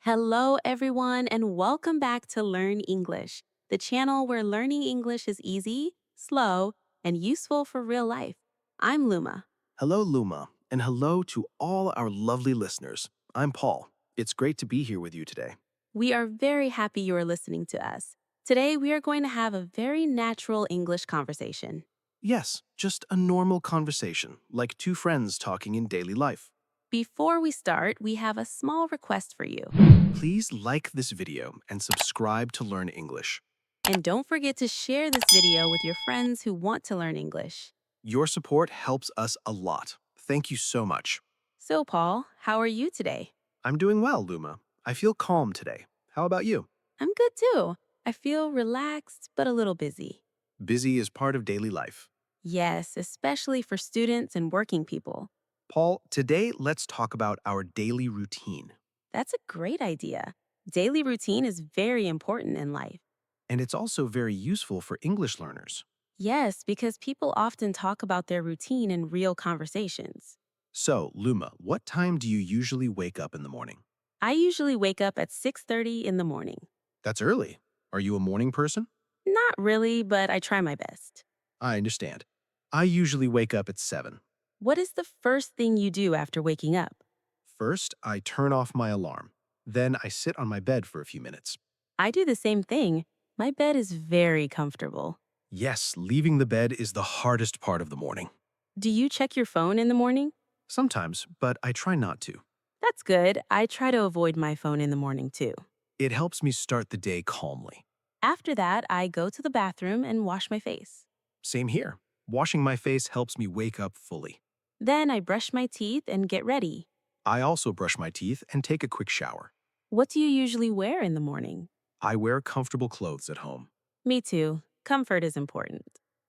Hello, everyone, and welcome back to Learn English, the channel where learning English is easy, slow, and useful for real life. I'm Luma. Hello, Luma, and hello to all our lovely listeners. I'm Paul. It's great to be here with you today. We are very happy you are listening to us. Today, we are going to have a very natural English conversation. Yes, just a normal conversation, like two friends talking in daily life. Before we start, we have a small request for you. Please like this video and subscribe to Learn English. And don't forget to share this video with your friends who want to learn English. Your support helps us a lot. Thank you so much. So, Paul, how are you today? I'm doing well, Luma. I feel calm today. How about you? I'm good too. I feel relaxed but a little busy. Busy is part of daily life. Yes, especially for students and working people. Paul, today let's talk about our daily routine. That's a great idea. Daily routine is very important in life. And it's also very useful for English learners. Yes, because people often talk about their routine in real conversations. So, Luma, what time do you usually wake up in the morning? I usually wake up at 6:30 in the morning. That's early. Are you a morning person? Not really, but I try my best. I understand. I usually wake up at 7. What is the first thing you do after waking up? First, I turn off my alarm. Then I sit on my bed for a few minutes. I do the same thing. My bed is very comfortable. Yes, leaving the bed is the hardest part of the morning. Do you check your phone in the morning? Sometimes, but I try not to. That's good. I try to avoid my phone in the morning too. It helps me start the day calmly. After that, I go to the bathroom and wash my face. Same here. Washing my face helps me wake up fully. Then I brush my teeth and get ready. I also brush my teeth and take a quick shower. What do you usually wear in the morning? I wear comfortable clothes at home. Me too. Comfort is important.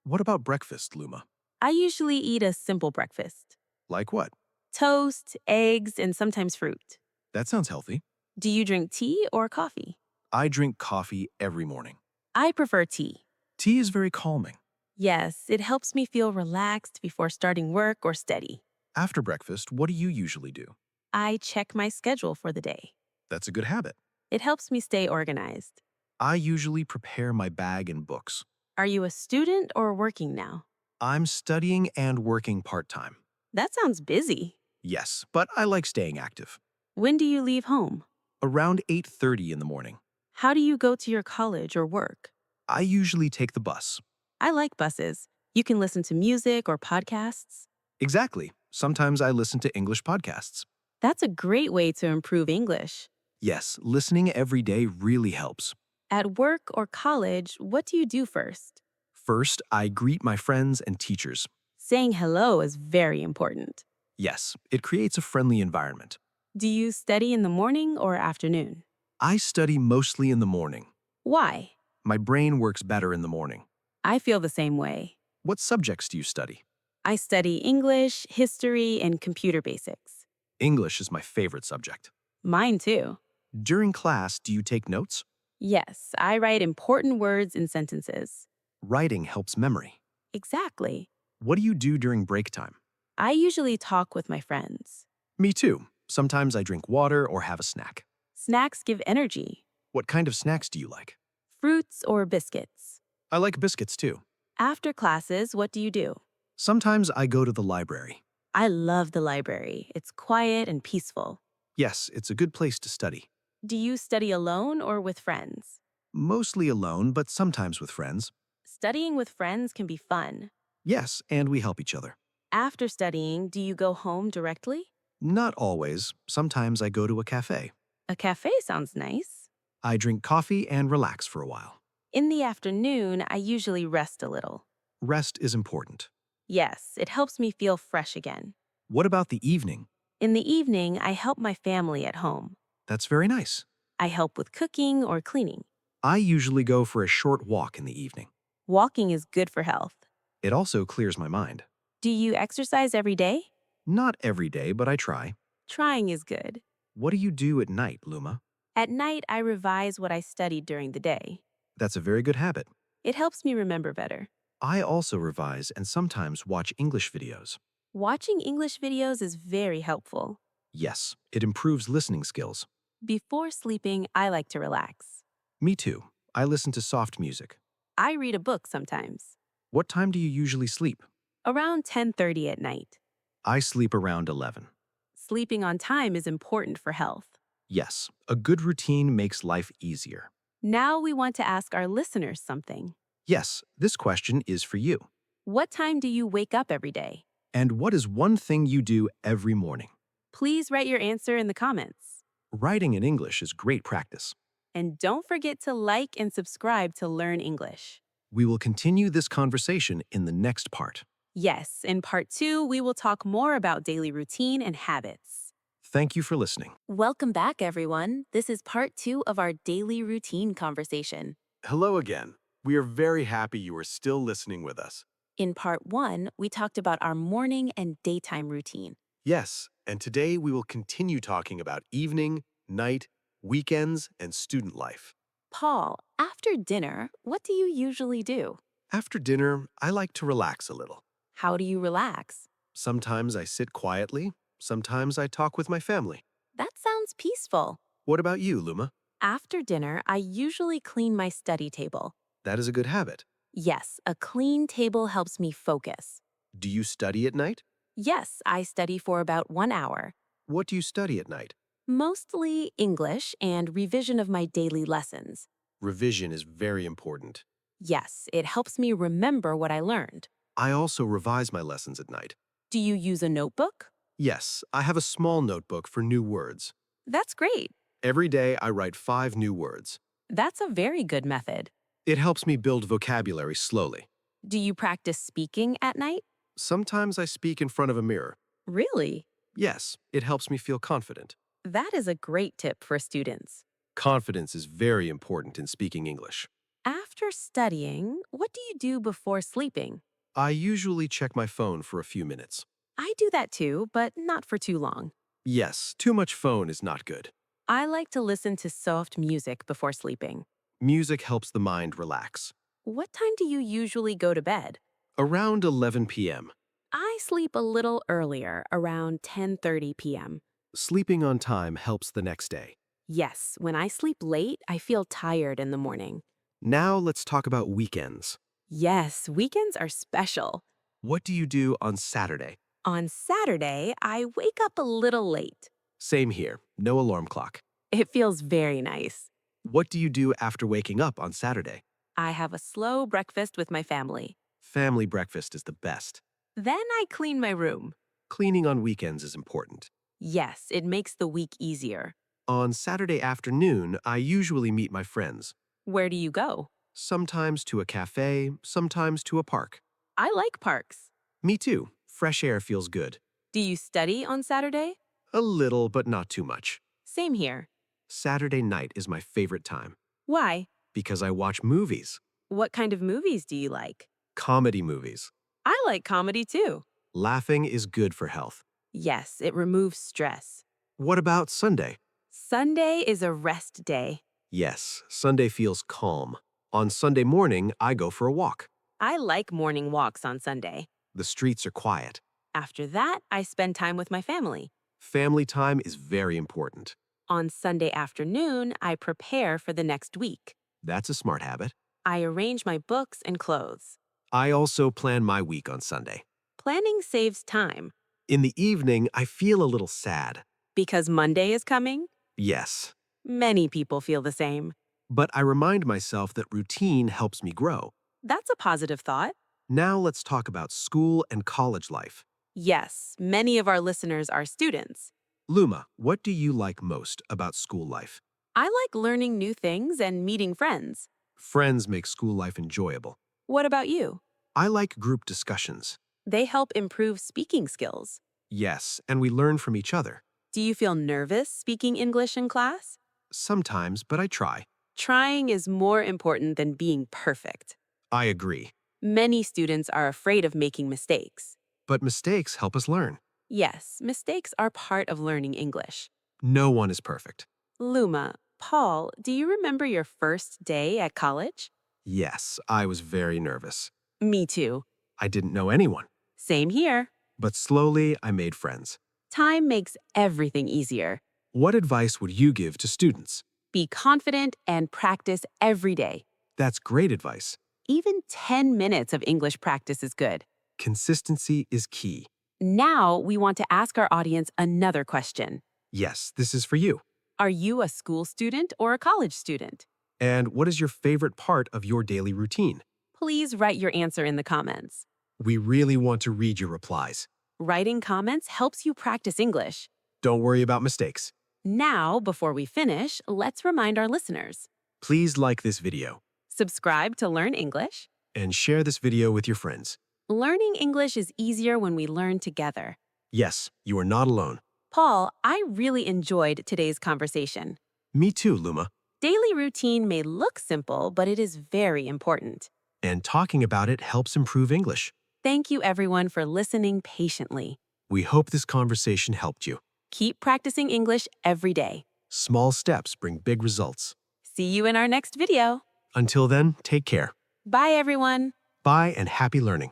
What about breakfast, Luma? I usually eat a simple breakfast. Like what? Toast, eggs, and sometimes fruit. That sounds healthy. Do you drink tea or coffee? I drink coffee every morning. I prefer tea. Tea is very calming. Yes, it helps me feel relaxed before starting work or study. After breakfast, what do you usually do? I check my schedule for the day. That's a good habit. It helps me stay organized. I usually prepare my bag and books. Are you a student or working now? I'm studying and working part-time. That sounds busy. Yes, but I like staying active. When do you leave home? Around 8:30 in the morning. How do you go to your college or work? I usually take the bus. I like buses. You can listen to music or podcasts. Exactly. Sometimes I listen to English podcasts. That's a great way to improve English. Yes, listening every day really helps. At work or college, what do you do first? First, I greet my friends and teachers. Saying hello is very important. Yes, it creates a friendly environment. Do you study in the morning or afternoon? I study mostly in the morning. Why? My brain works better in the morning. I feel the same way. What subjects do you study? I study English, history, and computer basics. English is my favorite subject. Mine too. During class, do you take notes? Yes, I write important words and sentences. Writing helps memory. Exactly. What do you do during break time? I usually talk with my friends. Me too. Sometimes I drink water or have a snack. Snacks give energy. What kind of snacks do you like? Fruits or biscuits. I like biscuits too. After classes, what do you do? Sometimes I go to the library. I love the library. It's quiet and peaceful. Yes, it's a good place to study. Do you study alone or with friends? Mostly alone, but sometimes with friends. Studying with friends can be fun. Yes, and we help each other. After studying, do you go home directly? Not always. Sometimes I go to a cafe. A cafe sounds nice. I drink coffee and relax for a while. In the afternoon, I usually rest a little. Rest is important. Yes, it helps me feel fresh again. What about the evening? In the evening, I help my family at home. That's very nice. I help with cooking or cleaning. I usually go for a short walk in the evening. Walking is good for health. It also clears my mind. Do you exercise every day? Not every day, but I try. Trying is good. What do you do at night, Luma? At night, I revise what I studied during the day. That's a very good habit. It helps me remember better. I also revise and sometimes watch English videos. Watching English videos is very helpful. Yes, it improves listening skills. Before sleeping, I like to relax. Me too. I listen to soft music. I read a book sometimes. What time do you usually sleep? Around 10:30 at night. I sleep around 11. Sleeping on time is important for health. Yes, a good routine makes life easier. Now we want to ask our listeners something. Yes, this question is for you. What time do you wake up every day? And what is one thing you do every morning? Please write your answer in the comments. Writing in English is great practice. And don't forget to like and subscribe to Learn English. We will continue this conversation in the next part. Yes, in part 2, we will talk more about daily routine and habits. Thank you for listening. Welcome back, everyone. This is part 2 of our daily routine conversation. Hello again. We are very happy you are still listening with us. In part 1, we talked about our morning and daytime routine. Yes, and today we will continue talking about evening, night, weekends, and student life. Paul, after dinner, what do you usually do? After dinner, I like to relax a little. How do you relax? Sometimes I sit quietly, sometimes I talk with my family. That sounds peaceful. What about you, Luma? After dinner, I usually clean my study table. That is a good habit. Yes, a clean table helps me focus. Do you study at night? Yes, I study for about 1 hour. What do you study at night? Mostly English and revision of my daily lessons. Revision is very important. Yes, it helps me remember what I learned. I also revise my lessons at night. Do you use a notebook? Yes, I have a small notebook for new words. That's great. Every day I write 5 new words. That's a very good method. It helps me build vocabulary slowly. Do you practice speaking at night? Sometimes I speak in front of a mirror. Really? Yes, it helps me feel confident. That is a great tip for students. Confidence is very important in speaking English. After studying, what do you do before sleeping? I usually check my phone for a few minutes. I do that too, but not for too long. Yes, too much phone is not good. I like to listen to soft music before sleeping. Music helps the mind relax. What time do you usually go to bed? Around 11 p.m. I sleep a little earlier, around 10:30 p.m. Sleeping on time helps the next day. Yes, when I sleep late, I feel tired in the morning. Now let's talk about weekends. Yes, weekends are special. What do you do on Saturday? On Saturday, I wake up a little late. Same here, no alarm clock. It feels very nice. What do you do after waking up on Saturday? I have a slow breakfast with my family. Family breakfast is the best. Then I clean my room. Cleaning on weekends is important. Yes, it makes the week easier. On Saturday afternoon, I usually meet my friends. Where do you go? Sometimes to a cafe, sometimes to a park. I like parks. Me too. Fresh air feels good. Do you study on Saturday? A little, but not too much. Same here. Saturday night is my favorite time Why? because I watch movies, What kind of movies do you like? comedy movies. I like comedy too. Laughing is good for health. Yes, it removes stress. What about Sunday? Sunday is a rest day. Yes, Sunday feels calm. On Sunday morning, I go for a walk. I like morning walks on Sunday. The streets are quiet. After that, I spend time with my family. Family time is very important. On Sunday afternoon, I prepare for the next week. That's a smart habit. I arrange my books and clothes. I also plan my week on Sunday. Planning saves time. In the evening, I feel a little sad. Because Monday is coming? Yes, Many people feel the same. but I remind myself that routine helps me grow. That's a positive thought. Now let's talk about school and college life. Yes, many of our listeners are students. Luma, what do you like most about school life? I like learning new things and meeting friends. Friends make school life enjoyable. What about you? I like group discussions. They help improve speaking skills. Yes, and we learn from each other. Do you feel nervous speaking English in class? Sometimes, but I try. Trying is more important than being perfect. I agree. Many students are afraid of making mistakes. But mistakes help us learn. Yes, mistakes are part of learning English. No one is perfect. Luma, Paul, do you remember your first day at college? Yes, I was very nervous. Me too. I didn't know anyone. Same here. But slowly, I made friends. Time makes everything easier. What advice would you give to students? Be confident and practice every day. That's great advice. Even 10 minutes of English practice is good. Consistency is key. Now we want to ask our audience another question. Yes, this is for you. Are you a school student or a college student? And what is your favorite part of your daily routine? Please write your answer in the comments. We really want to read your replies. Writing comments helps you practice English. Don't worry about mistakes. Now, before we finish, let's remind our listeners. Please like this video Subscribe to Learn English. and share this video with your friends. Learning English is easier when we learn together. Yes, you are not alone. Paul, I really enjoyed today's conversation. Me too, Luma. Daily routine may look simple, but it is very important. And talking about it helps improve English. Thank you, everyone, for listening patiently. We hope this conversation helped you. Keep practicing English every day. Small steps bring big results. See you in our next video. Until then, take care. Bye, everyone. Bye and happy learning.